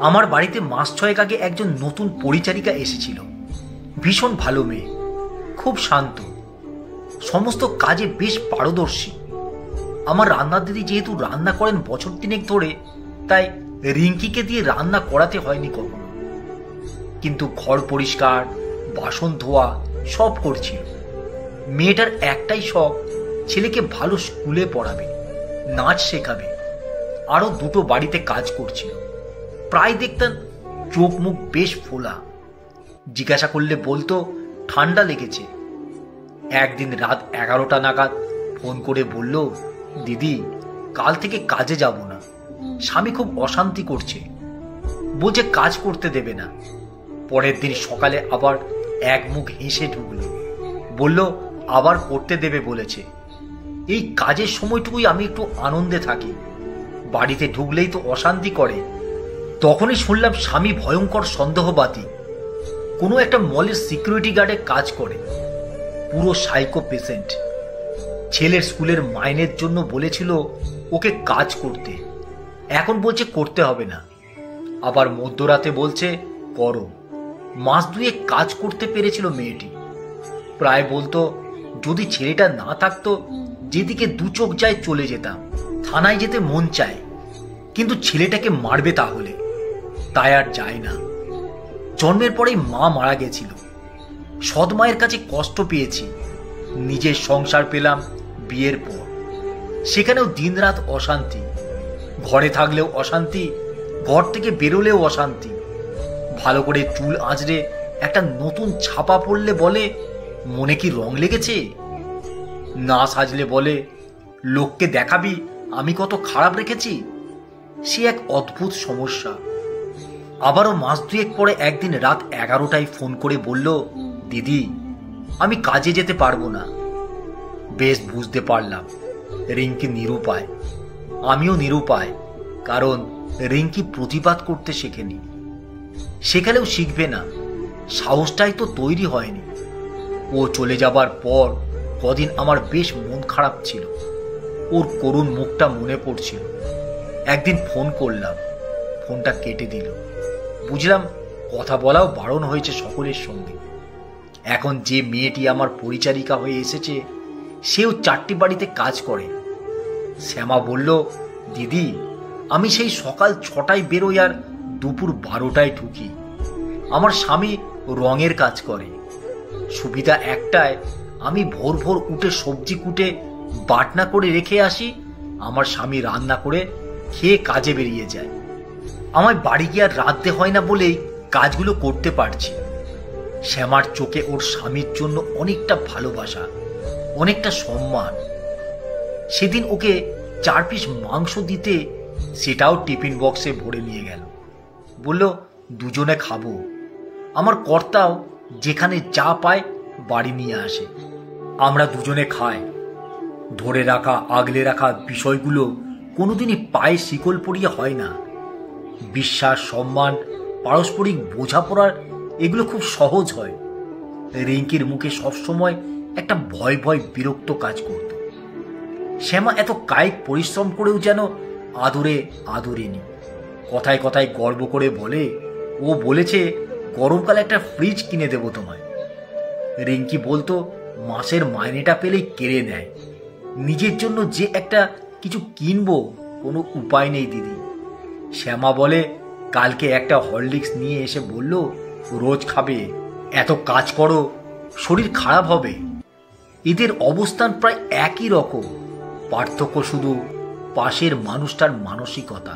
আমার বাড়িতে মাস 6 আগে একজন নতুন পরিচারিকা এসেছিল। ভীষণ ভালো মেয়ে, খুব শান্ত, সমস্ত কাজে বেশ পারদর্শী। আমার রান্নার দিদি যেহেতু রান্না করেন বছর 3 ধরে, তাই রিঙ্কিকে দিয়ে রান্না করাতে হয়নি কখনো। কিন্তু ঘর পরিষ্কার, বাসন ধোয়া সব করছিল। মেয়েটার একটাই শখ, ছেলেকে ভালো স্কুলে পড়াবে, নাচ শেখাবে। আরো 2টো বাড়িতে কাজ করছিল। প্রায় দেখতেন চোখ মুখ বেশ ফোলা। জিজ্ঞাসা করলে বলতো ঠান্ডা লেগেছে। একদিন রাত 11টা নাগাদ ফোন করে বলল, দিদি কাল থেকে কাজে যাব না, স্বামী খুব অশান্তি করছে, বলছে কাজ করতে দেবে না। পরের দিন সকালে আবার এক মুখ হেসে ঢুকলো, বলল আবার করতে দেবে বলেছে। এই কাজের সময়টুকুই আমি একটু আনন্দে থাকি, বাড়িতে ঢুকলেই তো অশান্তি করে। তখনই শুনলাম স্বামী ভয়ঙ্কর সন্দেহবাদী, কোনো একটা মলের সিকিউরিটি গার্ডে কাজ করে, পুরো সাইকো পেশেন্ট। ছেলের স্কুলের মাইনের জন্য বলেছিল ওকে কাজ করতে, এখন বলছে করতে হবে না। আবার মধ্যরাতে বলছে করো। মাস 2 কাজ করতে পেরেছিল মেয়েটি। প্রায় বলতো যদি ছেলেটা না থাকতো, যেদিকে 2 চোখ যায় চলে যেতাম, থানায় যেতে মন চায়, কিন্তু ছেলেটাকে মারবে তাহলে, তাই আর যায় না। জন্মের পরেই মা মারা গেছিল। সৎ মায়ের কাছে কষ্ট পেয়েছি, নিজের সংসার পেলাম বিয়ের পর। সেখানেও দিনরাত অশান্তি, ঘরে থাকলেও অশান্তি, ঘর থেকে বেরোলেও অশান্তি। ভালো করে চুল আঁচড়ে একটা নতুন ছাপা পড়লে বলে মনে কি রং লেগেছে, না সাজলে বলে লোককে দেখাবি আমি কত খারাপ রেখেছি। সে এক অদ্ভুত সমস্যা। আবারও মাস 2 পরে একদিন রাত 11টায় ফোন করে বলল, দিদি আমি কাজে যেতে পারবো না। বেশ বুঝতে পারলাম রিঙ্কি নিরুপায়, আমিও নিরুপায়, কারণ রিঙ্কি প্রতিবাদ করতে শেখেনি। সেখানেও শিখবে না, সাহসটাই তো তৈরি হয়নি। ও চলে যাবার পর কদিন আমার বেশ মন খারাপ ছিল, ওর করুণ মুখটা মনে পড়ছিল। একদিন ফোন করলাম, ফোনটা কেটে দিল। বুঝলাম কথা বলাও বারণ হয়েছে সকলের সঙ্গে। এখন যে মেয়েটি আমার পরিচারিকা হয়ে এসেছে, সেও 4টি বাড়িতে কাজ করে। শ্যামা বলল, দিদি আমি সেই সকাল 6টায় বেরোই আর দুপুর 12টায় ঢুকি। আমার স্বামী রঙের কাজ করে। সুবিধা একটাই, আমি ভোর ভোর উঠে সবজি কুটে বাটনা করে রেখে আসি, আমার স্বামী রান্না করে খেয়ে কাজে বেরিয়ে যায়। আমায় বাড়ি গিয়ে আর রাঁধতে হয় না বলেই কাজগুলো করতে পারছি। শ্যামার চোখে ওর স্বামীর জন্য অনেকটা ভালোবাসা, অনেকটা সম্মান। সেদিন ওকে 4 পিস মাংস দিতে, সেটাও টিফিন বক্সে ভরে নিয়ে গেল। বলল দুজনে খাবো। আমার কর্তাও যেখানে যা পায় বাড়ি নিয়ে আসে, আমরা দুজনে খাই। ধরে রাখা আগলে রাখা বিষয়গুলো কোনোদিনই পায়ে শিকল পরিয়ে হয় না। বিশ্বাস, সম্মান, পারস্পরিক বোঝাপড়ার এগুলো খুব সহজ হয়। রিঙ্কির মুখে সবসময় একটা ভয় ভয় বিরক্ত কাজ করত। শ্যামা এত কায়িক পরিশ্রম করেও যেন আদরে আদরেনি। কথায় কথায় গর্ব করে বলে, ও বলেছে গরমকালে একটা ফ্রিজ কিনে দেব তোমায়। রিঙ্কি বলতো মাসের মাইনেটা পেলেই কেড়ে নেয়। নিজের জন্য যে একটা কিছু কিনবো, কোনো উপায় নেই দিদি। শ্যামা বলে কালকে একটা হরলিক্স নিয়ে এসে বলল রোজ খাবে, এত কাজ করো শরীর খারাপ হবে। এদের অবস্থান প্রায় একই রকম, পার্থক্য শুধু পাশের মানুষটার মানসিকতা।